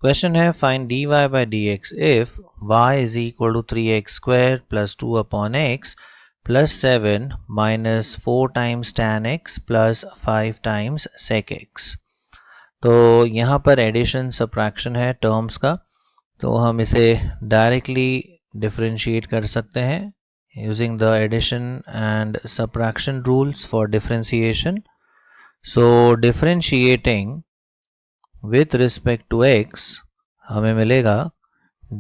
Question है find dy by dx if y is equal to 3x square plus 2 upon x plus 7 minus 4 times tan x plus 5 times sec x। तो यहाँ पर addition subtraction है terms का, तो हम इसे डायरेक्टली डिफरेंशिएट कर सकते हैं using the addition and subtraction rules for differentiation. So differentiating with respect to x हमें मिलेगा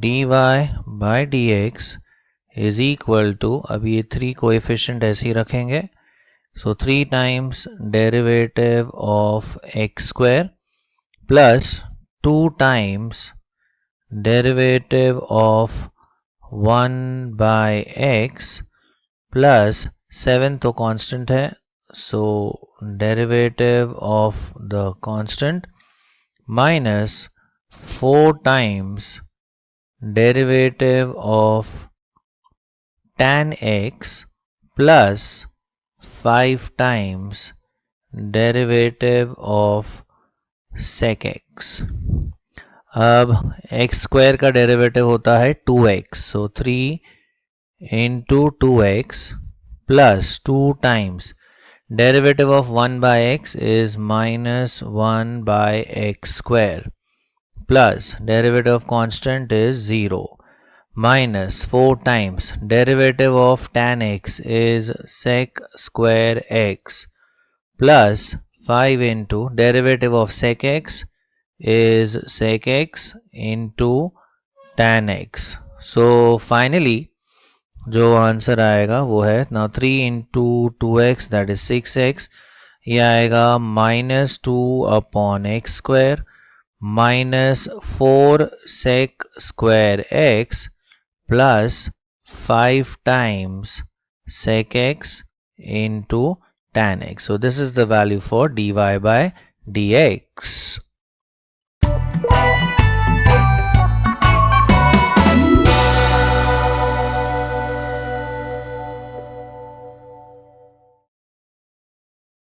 dy by dx is equal to, अब ये 3 कोएफिशिएंट ऐसे ही रखेंगे, so 3 times derivative of x square plus 2 times derivative of 1 by x plus 7 तो constant है, so derivative of the constant minus 4 times derivative of tan x plus 5 times derivative of sec x। अब x square का derivative होता है 2x, so 3 into 2x plus 2 times derivative of 1 by x is minus 1 by x square plus derivative of constant is 0 minus 4 times derivative of tan x is sec square x plus 5 into derivative of sec x is sec x into tan x। So finally जो answer आएगा वो है now 3 into 2x that is 6x, ये आएगा minus 2 upon x square minus 4 sec square x plus 5 times sec x into tan x. So this is the value for dy by dx.